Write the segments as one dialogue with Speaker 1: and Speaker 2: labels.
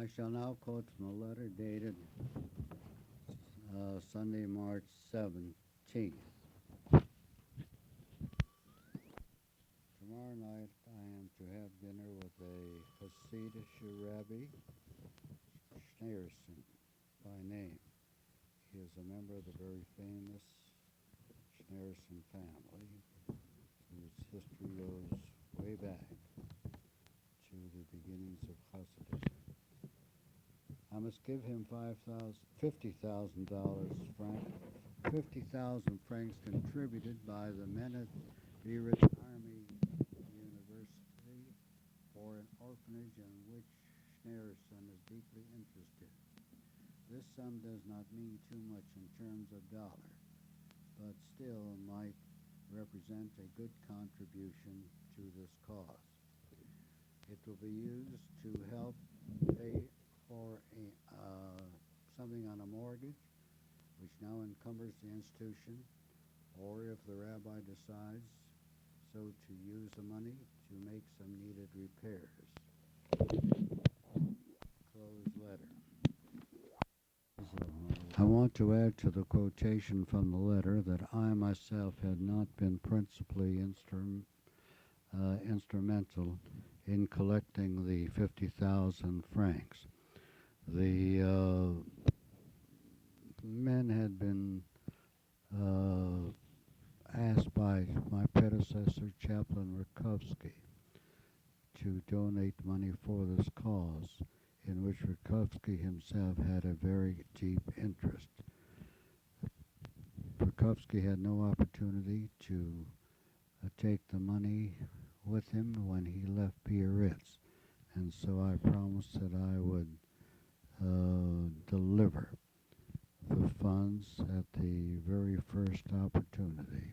Speaker 1: I shall now quote from a letter dated Sunday, March 17th. Tomorrow night I am to have dinner with a Hasidic Rabbi, Schneerson by name. He is a member of the very famous Schneerson family, whose history goes way back to the beginnings of Hasidism. I must give him $50,000 francs contributed by the men at Beirut Army University for an orphanage in which Schneerson is deeply interested. This sum does not mean too much in terms of dollars, but still might represent a good contribution to this cause. It will be used to help pay for something on a mortgage, which now encumbers the institution, or if the rabbi decides so to use the money to make some needed repairs. Closed letter. I want to add to the quotation from the letter that I myself had not been principally instrumental in collecting the 50,000 francs. The men had been asked by my predecessor, Chaplain Rakowski, to donate money for this cause, in which Rakowski himself had a very deep interest. Rakowski had no opportunity to take the money with him when he left Biarritz, and so I promised that I would deliver the funds at the very first opportunity.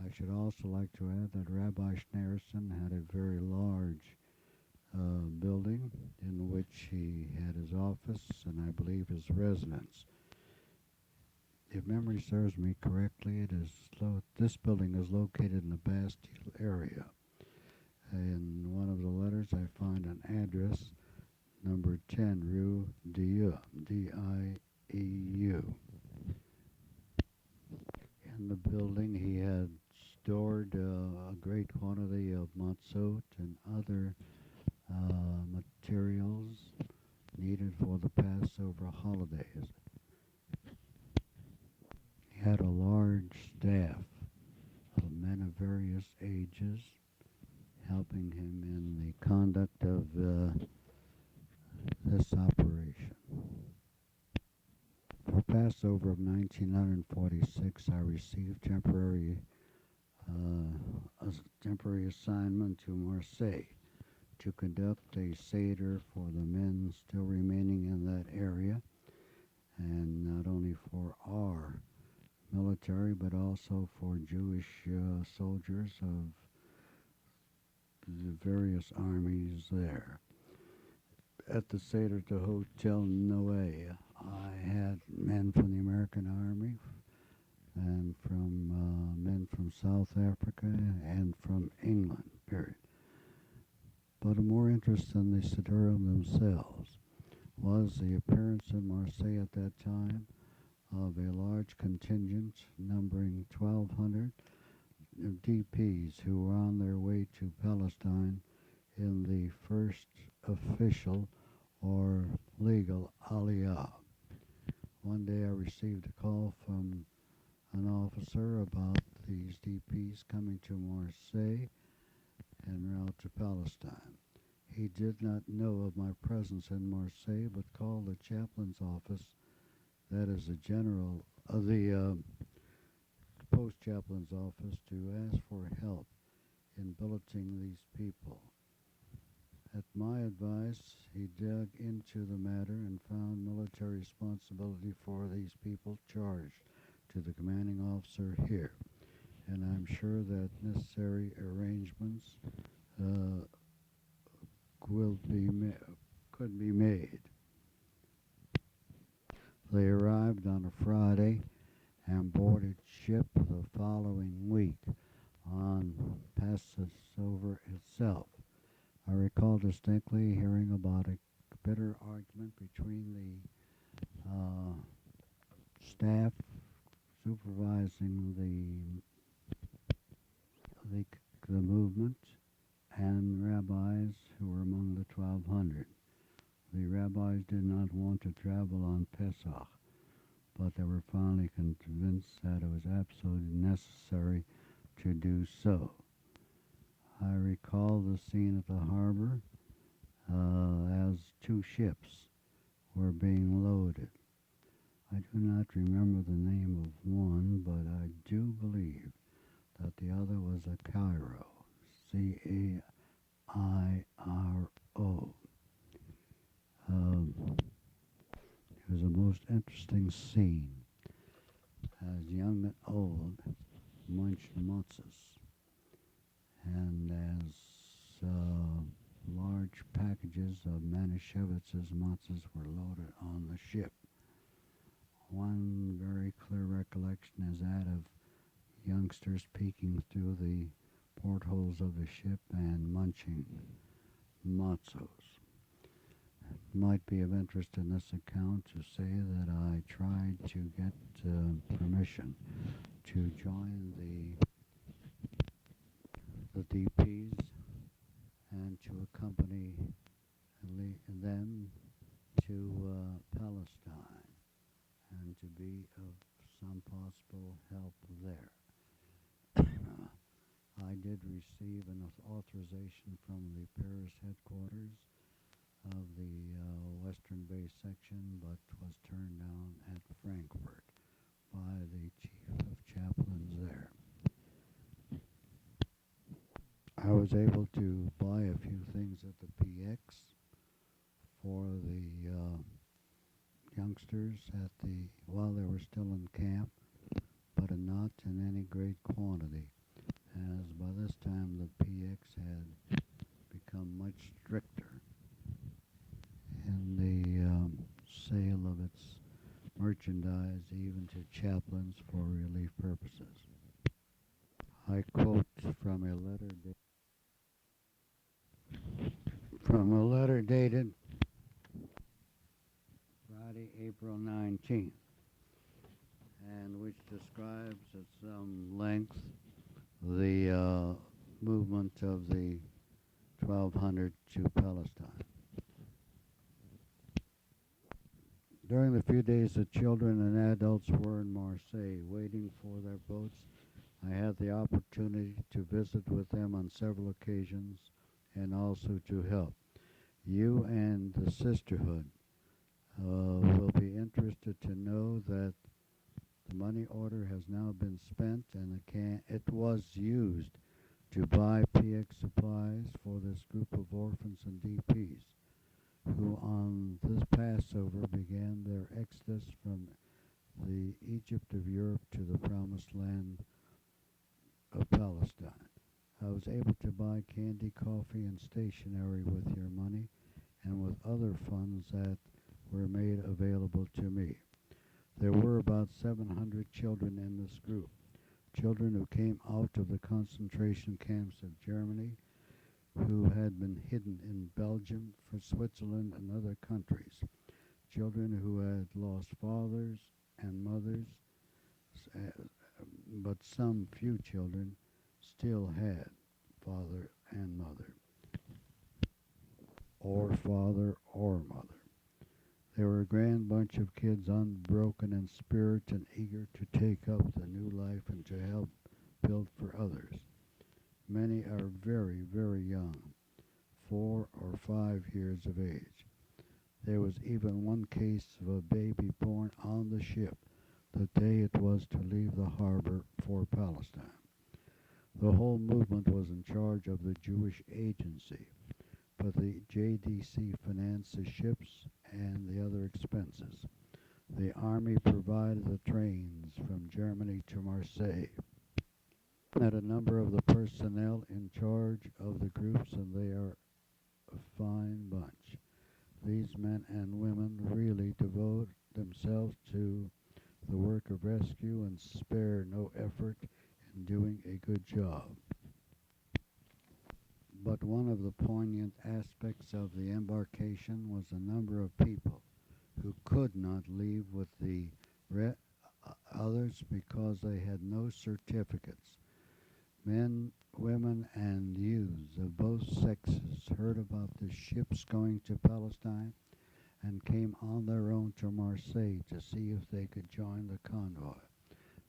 Speaker 1: I should also like to add that Rabbi Schneerson had a very large building in which he had his office and I believe his residence. If memory serves me correctly, this building is located in the Bastille area. In one of the letters I find an address, number 10, Rue Dieu, D-I-E-U. In the building he had stored a great quantity of matzot and other materials needed for the Passover holidays. He had a large staff of men of various ages helping him in the conduct of this operation. For Passover of 1946, I received a temporary assignment to Marseille to conduct a Seder for the men still remaining in that area, and not only for our military, but also for Jewish soldiers of the various armies there. At the Seder to Hotel Noé, I had men from the American Army and from men from South Africa and from England, period. But of more interest than the Sederim themselves was the appearance in Marseille at that time of a large contingent numbering 1,200 DPs who were on their way to Palestine in the first official or legal aliyah. One day I received a call from an officer about these DPs coming to Marseille en route to Palestine. He did not know of my presence in Marseille, but called the chaplain's office, that is the post chaplain's office, to ask for help in billeting these people. At my advice, he dug into the matter and found military responsibility for these people charged to the commanding officer here. And I'm sure that necessary arrangements could be made. They arrived on a Friday and boarded ship the following week on Passover itself. I recall distinctly hearing about a bitter argument between the staff supervising the movement and rabbis who were among the 1200. The rabbis did not want to travel on Pesach, but they were finally convinced that it was absolutely necessary to do so. I recall the scene at the harbor as two ships were being loaded. I do not remember the name of one, but I do believe that the other was a Cairo, C-A-I-R-O. It was a most interesting scene as young and old munched matzahs, and as large packages of Manischewitz's matzahs were loaded on the ship. One very clear recollection is that of youngsters peeking through the portholes of the ship and munching matzos. It might be of interest in this account to say that I tried to get permission to join the DPs and to accompany them to Palestine and to be of some possible help there. I did receive an authorization from the Paris headquarters of the Western Bay section, but was turned down at Frankfurt by the chief of chaplains there. I was able to buy a few things at the PX for the youngsters while they were still in camp, but not in any great quantity, as by this time the PX had become much stricter in the sale of its merchandise, even to chaplains for relief purposes. I quote from a letter dated Friday, April 19th, and which describes at some length the movement of the 1200 to Palestine. During the few days that children and adults were in Marseille waiting for their boats, I had the opportunity to visit with them on several occasions and also to help. You and the sisterhood will be interested to know that the money order has now been spent and it was used to buy PX supplies for this group of orphans and DPs who on this Passover began their exodus from the Egypt of Europe to the promised land of Palestine. I was able to buy candy, coffee, and stationery with your money and with other funds that were made available to me. There were about 700 children in this group, children who came out of the concentration camps of Germany, who had been hidden in Belgium, for Switzerland, and other countries, children who had lost fathers and mothers, but some few children still had father and mother, or father or mother. They were a grand bunch of kids, unbroken in spirit and eager to take up the new life and to help build for others. Many are very, very young, 4 or 5 years of age. There was even one case of a baby born on the ship the day it was to leave the harbor for Palestine. The whole movement was in charge of the Jewish Agency, but the JDC financed the ships and the other expenses. The Army provided the trains from Germany to Marseille. Had a number of the personnel in charge of the groups, and they are a fine bunch. These men and women really devote themselves to the work of rescue and spare no effort in doing a good job. But one of the poignant aspects of the embarkation was the number of people who could not leave with the others because they had no certificates. Men, women, and youths of both sexes heard about the ships going to Palestine and came on their own to Marseille to see if they could join the convoy.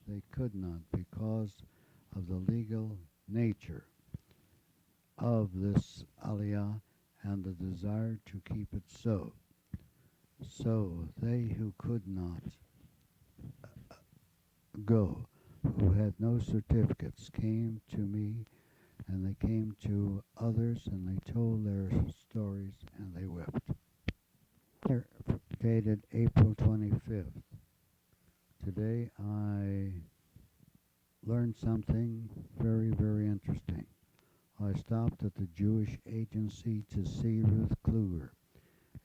Speaker 1: They could not because of the legal nature of this aliyah and the desire to keep it so. So they who could not go, who had no certificates, came to me, and they came to others, and they told their stories, and they wept. Dated April 25th. Today I learned something very, very interesting. I stopped at the Jewish agency to see Ruth Kluger,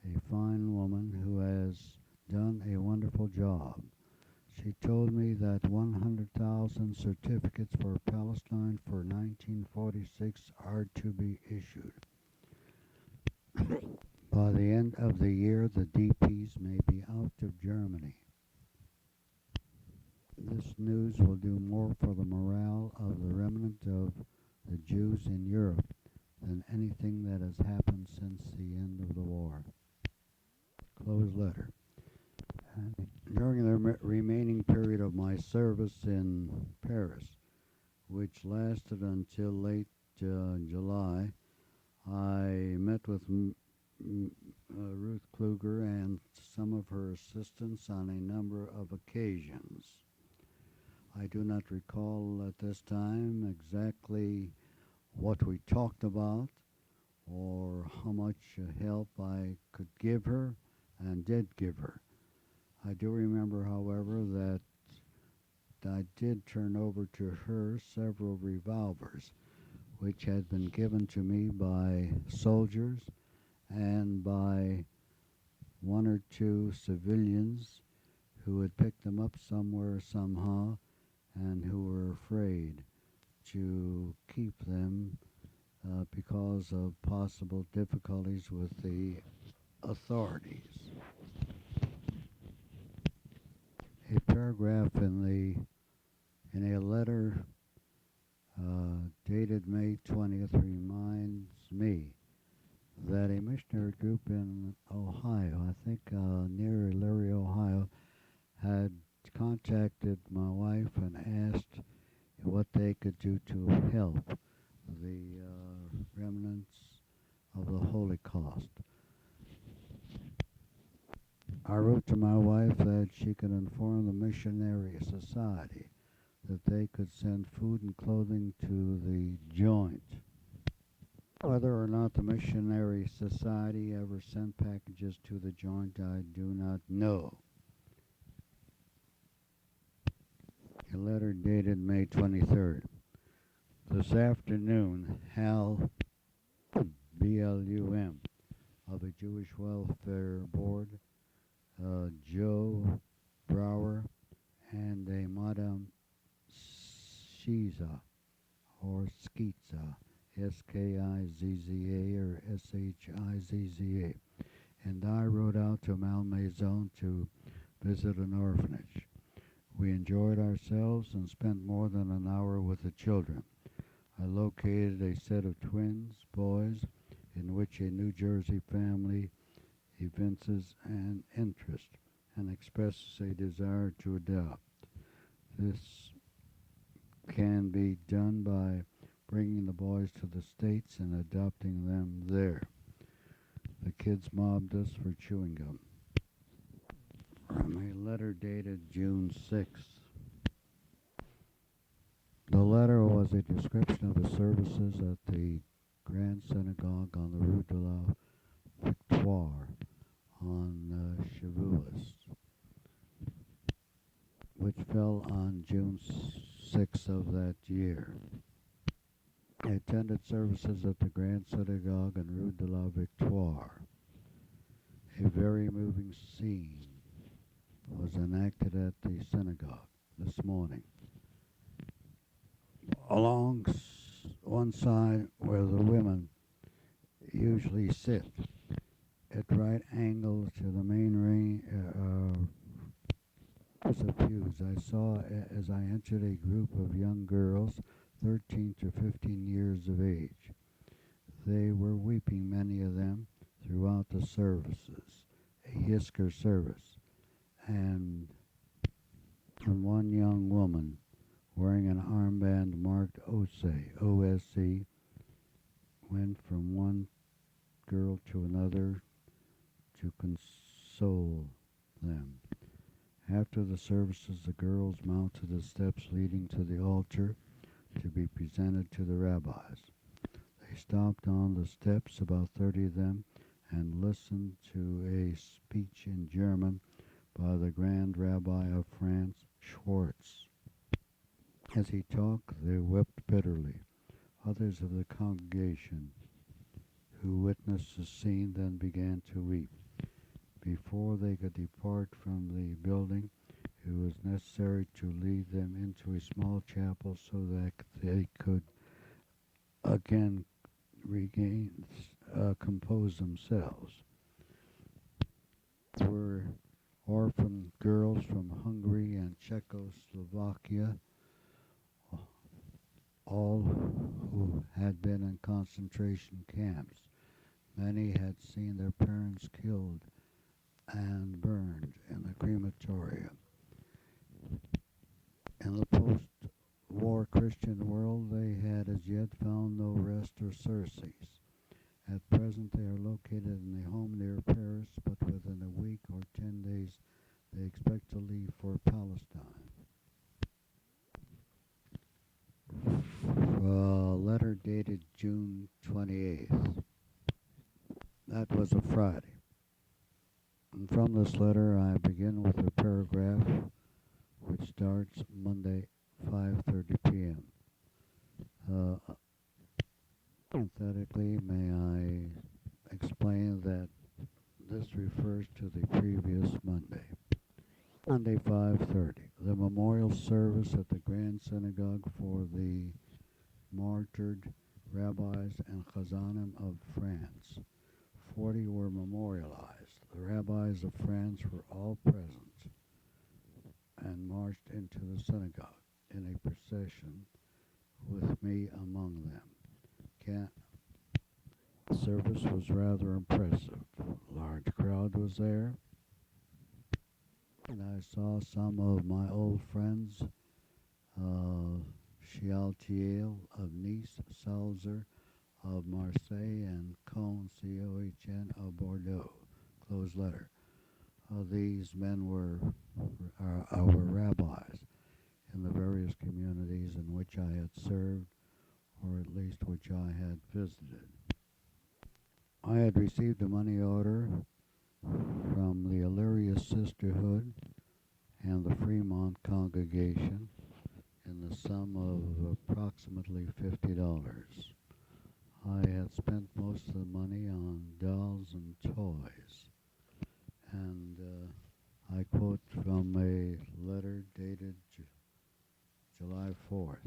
Speaker 1: a fine woman who has done a wonderful job. She told me that 100,000 certificates for Palestine for 1946 are to be issued. By the end of the year, the DPs may be out of Germany. This news will do more for the morale of the remnant of the Jews in Europe than anything that has happened since the end of the war. Closed letter. During the remaining period of my service in Paris, which lasted until late July, I met with Ruth Kluger and some of her assistants on a number of occasions. I do not recall at this time exactly what we talked about or how much help I could give her and did give her. I do remember, however, that I did turn over to her several revolvers, which had been given to me by soldiers and by one or two civilians who had picked them up somewhere somehow and who were afraid to keep them because of possible difficulties with the authorities. A paragraph in a letter dated May 20th reminds me that a missionary group in Ohio, I think near Larry, Ohio, had contacted my wife and asked what they could do to help the remnants of the Holocaust. I wrote to my wife that she could inform the missionary society that they could send food and clothing to the joint. Whether or not the missionary society ever sent packages to the joint, I do not know. A letter dated May 23rd. This afternoon, Hal, BLUM, of the Jewish Welfare Board, Joe Brower, and a Madame Shiza, or Skizza, S-K-I-Z-Z-A or S-H-I-Z-Z-A, and I rode out to Malmaison to visit an orphanage. We enjoyed ourselves and spent more than an hour with the children. I located a set of twins, boys, in which a New Jersey family evinces an interest and expresses a desire to adopt. This can be done by bringing the boys to the States and adopting them there. The kids mobbed us for chewing gum. From a letter dated June 6th. The letter was a description of the services at the Grand Synagogue on the Rue de la Victoire on Shavuos, which fell on June 6th of that year. I attended services at the Grand Synagogue on Rue de la Victoire. A very moving scene was enacted at the synagogue this morning. Along one side were the women usually sit at right angles to the main rows of pews. I saw as I entered a group of young girls, 13 to 15 years of age. They were weeping, many of them, throughout the services, a Yisker service, and one young woman wearing an armband marked OSC, went from one girl to another to console them. After the services, the girls mounted the steps leading to the altar to be presented to the rabbis. They stopped on the steps, about 30 of them, and listened to a speech in German by the Grand Rabbi of France, Schwartz. As he talked, they wept bitterly. Others of the congregation who witnessed the scene then began to weep. Before they could depart from the building, it was necessary to lead them into a small chapel so that they could again compose themselves. There were orphan girls from Hungary and Czechoslovakia, all who had been in concentration camps. Many had seen their parents killed and burned in the crematorium. In the post-war Christian world, they had as yet found no rest or surcease. At present, they are located in a home near Paris, but within a week or 10 days, they expect to leave for Palestine. Letter dated June 28th. That was a Friday. And from this letter, I begin with a paragraph which starts Monday, 5:30 p.m. Parenthetically, may I explain that this refers to the previous Monday. Monday, 5:30. The memorial service at the Grand Synagogue for the martyred rabbis and chazanim of France. 40 were memorialized. The rabbis of France were all present and marched into the synagogue in a procession with me among them. The service was rather impressive. A large crowd was there, and I saw some of my old friends, Chialtiel of Nice, Salzer of Marseille, and Cohn, C-O-H-N, of Bordeaux. Close letter. These men were our rabbis in the various communities in which I had served, or at least which I had visited. I had received a money order from the Illyrius Sisterhood and the Fremont congregation in the sum of approximately $50. I had spent most of the money on dolls and toys, and I quote from a letter dated July 4th.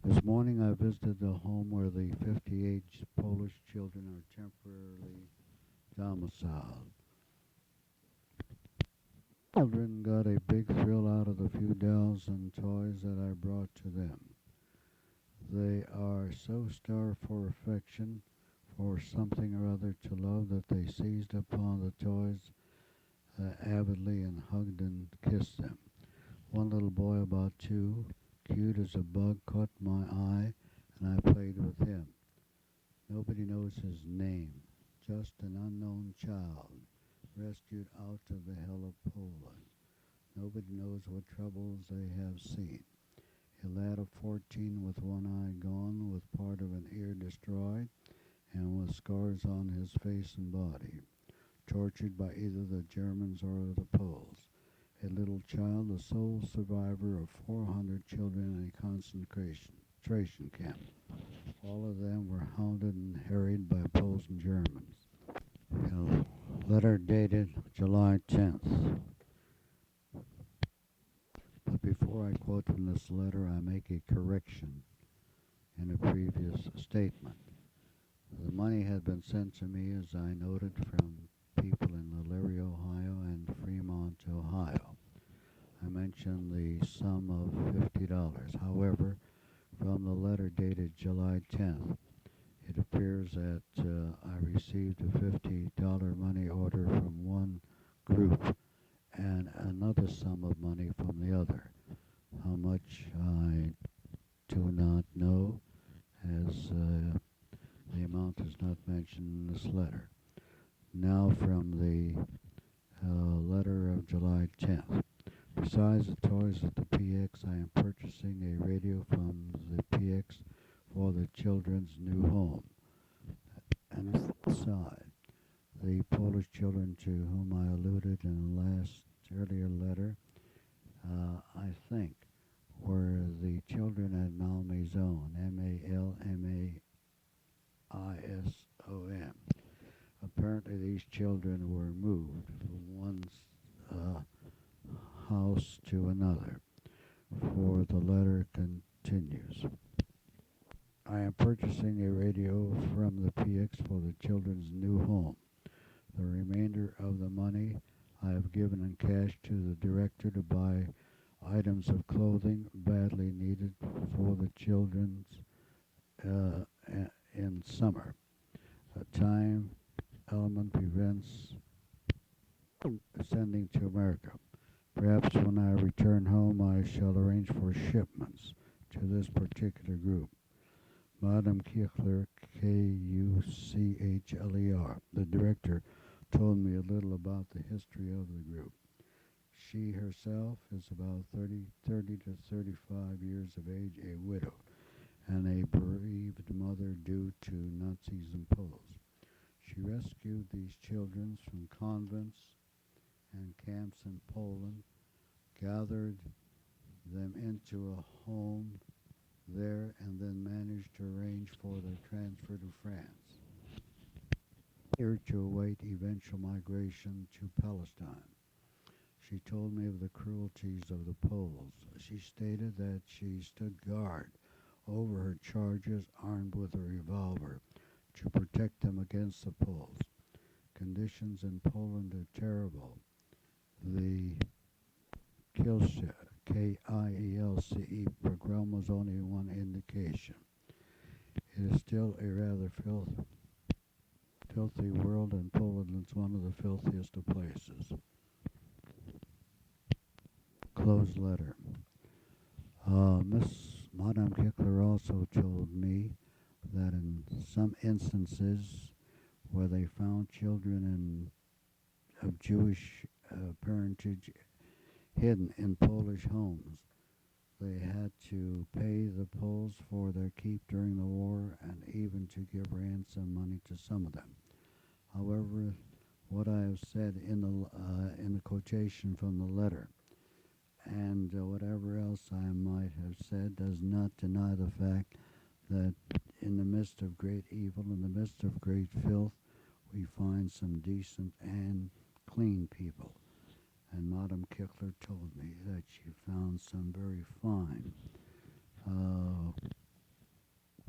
Speaker 1: This morning I visited the home where the 58 Polish children are temporarily domiciled. Children got a big thrill out of the few dolls and toys that I brought to them. They are so starved for affection, for something or other to love, that they seized upon the toys avidly and hugged and kissed them. One little boy about 2, cute as a bug, caught my eye, and I played with him. Nobody knows his name, just an unknown child, rescued out of the hell of Poland. Nobody knows what troubles they have seen. A lad of 14 with one eye gone, with part of an ear destroyed, and with scars on his face and body, tortured by either the Germans or the Poles. A little child, the sole survivor of 400 children in a concentration camp. All of them were hounded and harried by Poles and Germans. A letter dated July 10th. But before I quote from this letter, I make a correction in a previous statement. The had been sent to me, as I noted, from people in Elyria, Ohio, and Fremont, Ohio. I mentioned the sum of $50. However, from the letter dated July 10th, it appears that I received a $50 money order from one group and another sum of money from the other. How much I do not know, as the amount is not mentioned in this letter. Now from the letter of July 10th. Besides the toys at the PX, I am purchasing a radio from the PX for the children's new home. And aside, the Polish children to whom I alluded in the last earlier letter, I think, were the children at Malmaison, Malmaison. Apparently these children were moved from one house to another, for the letter continues. I am purchasing a radio from the PX for the children's new home. The remainder of the money I have given in cash to the director to buy items of clothing badly needed for the children's in summer. A time element prevents sending to America. Perhaps when I return home I shall arrange for shipments to this particular group. Madame Kuchler, Kuchler, the director, told me a little about the history of the group. She herself is about 30 to 35 years of age, a widow, and a bereaved mother due to Nazis and Poles. She rescued these children from convents and camps in Poland, gathered them into a home there, and then managed to arrange for their transfer to France, here to await eventual migration to Palestine. She told me of the cruelties of the Poles. She stated that she stood guard over her charges, armed with a revolver, to protect them against the Poles. Conditions in Poland are terrible. The Kielce, Kielce pogrom was only one indication. It is still a rather filthy world, and Poland is one of the filthiest of places. Closed letter. Madame Kuchler also told me that in some instances where they found children of Jewish parentage hidden in Polish homes, they had to pay the Poles for their keep during the war, and even to give ransom money to some of them. However, what I have said in the quotation from the letter, and whatever else I might have said, does not deny the fact that in the midst of great evil, in the midst of great filth, we find some decent and clean people. And Madame Kuchler told me that she found some very fine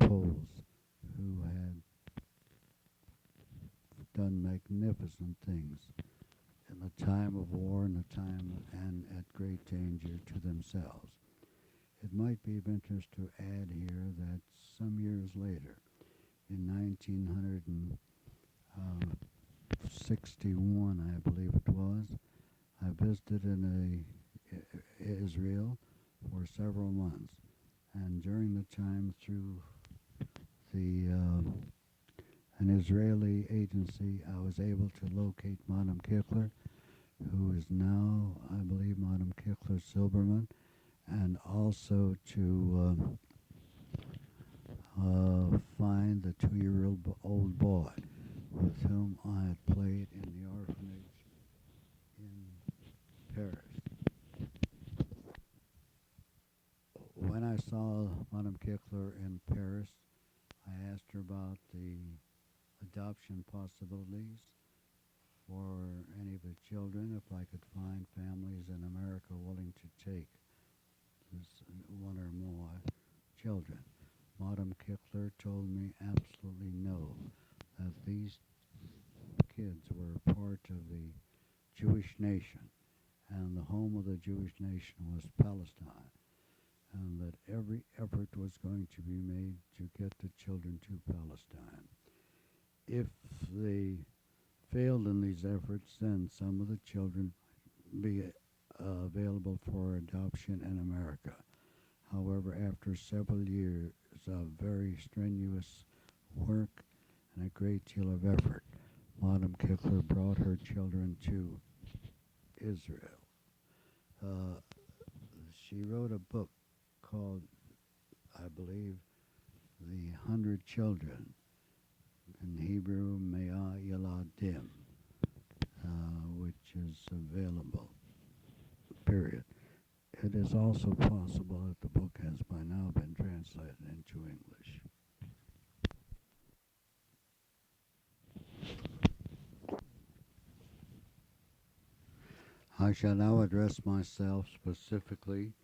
Speaker 1: Poles who had done magnificent things in the time of war and the time and at great danger to themselves. It might be of interest to add here that some years later, in 1961, I believe it was, I visited in Israel for several months, and during the time through an Israeli agency, I was able to locate Madame Kuchler, who is now, I believe, Madame Kuchler Silberman, and also to find the 2-year-old boy with whom I had played in the orphanage in Paris. When I saw Madame Kuchler in Paris, I asked her about the adoption possibilities for any of the children, if I could find families in America willing to take one or more children. Madame Kuchler told me absolutely no, that these kids were part of the Jewish nation, and the home of the Jewish nation was Palestine, and that every effort was going to be made to get the children to Palestine. If they failed in these efforts, then some of the children be available for adoption in America. However, after several years of very strenuous work and a great deal of effort, Madame Kickler brought her children to Israel. She wrote a book called, I believe, The 100 Children, in Hebrew, Mea Yeladim, which is available, period. It is also possible that the book has by now been translated into English. I shall now address myself specifically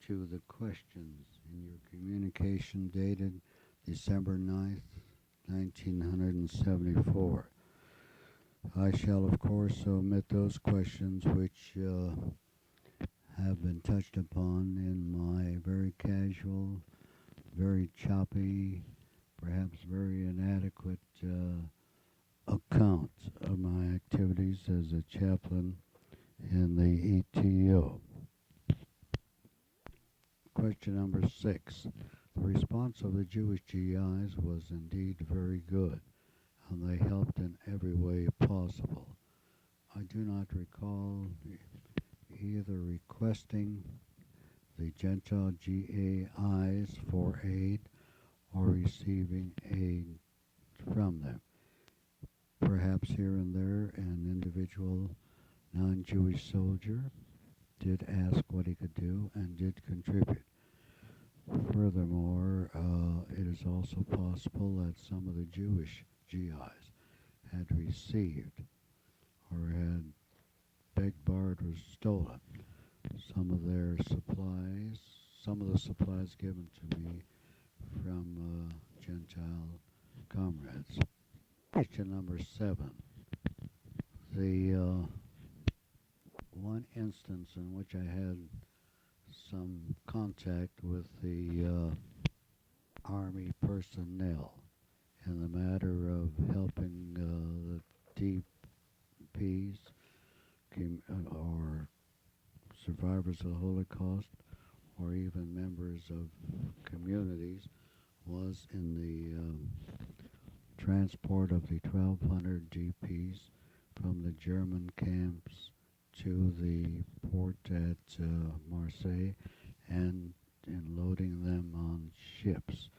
Speaker 1: to the questions in your communication dated December 9th, 1974. I shall, of course, omit those questions which have been touched upon in my very casual, very choppy, perhaps very inadequate account of my activities as a chaplain in the ETO. Question number 6. The response of the Jewish GIs was indeed very good, and they helped in every way possible. I do not recall either requesting the Gentile GAIs for aid or receiving aid from them. Perhaps here and there an individual non-Jewish soldier did ask what he could do and did contribute. Furthermore, it is also possible that some of the Jewish GIs had received or had begged, borrowed, or stolen some of their supplies, some of the supplies given to me from Gentile comrades. Question number 7. The one instance in which I had some contact with the Army personnel in the matter of helping the DPs or survivors of the Holocaust or even members of communities was in the transport of the 1,200 DPs from the German camps to the port at Marseille and in loading them on ships,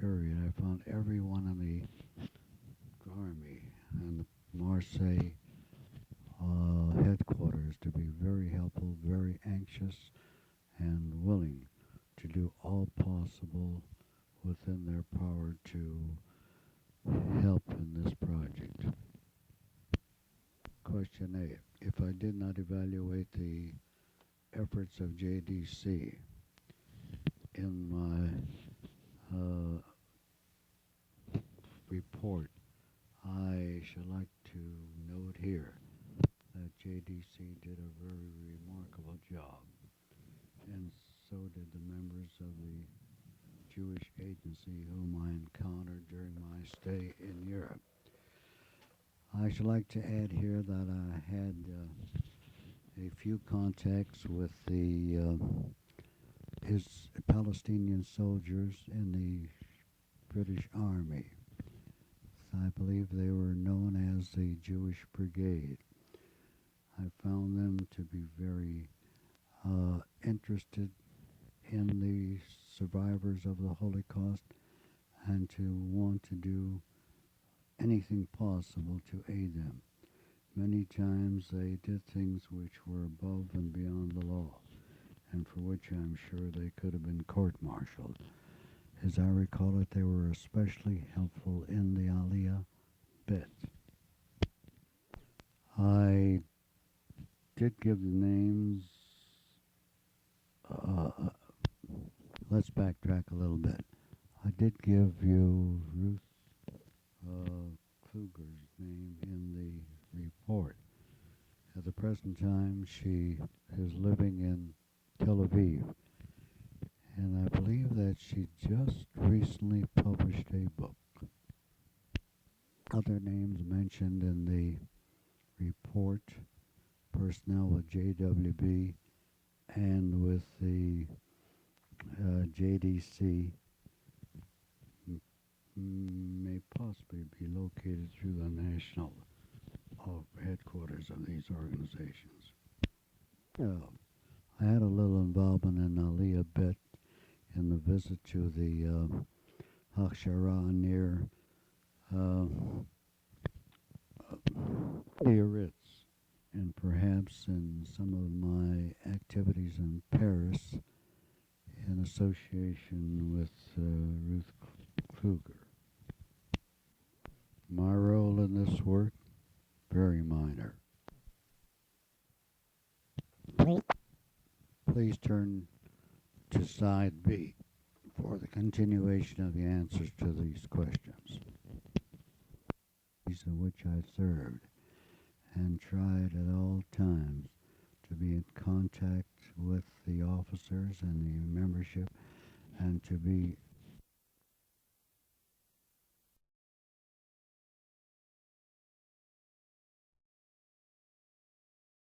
Speaker 1: period. I found everyone in the Army and the Marseille headquarters to be very helpful, very anxious, and willing to do all possible within their power to help in this project. Question 8. If I did not evaluate the efforts of JDC in my report, I should like to note here that JDC did a very remarkable job, and so did the members of the Jewish agency whom I encountered during my stay in Europe. I should like to add here that I had a few contacts with the Palestinian soldiers in the British Army. I believe they were known as the Jewish Brigade. I found them to be very interested in the survivors of the Holocaust and to want to do anything possible to aid them. Many times they did things which were above and beyond the law, and for which I'm sure they could have been court-martialed. As I recall it, they were especially helpful in the Aliyah bit. I did give the names. Let's backtrack a little bit. I did give you Ruth present time, she is living in Tel Aviv. And I believe that she just recently published a book. Other names mentioned in the report, personnel with JWB and with the JDC, may possibly be located through the national headquarters of these organizations. I had a little involvement in Aliyah bit in the visit to the Hakshara near Biarritz, and perhaps in some of my activities in Paris in association with Ruth Kluger. My role in this work, very minor. Please turn to side B for the continuation of the answers to these questions. These in which I served and tried at all times to be in contact with the officers and the membership and to be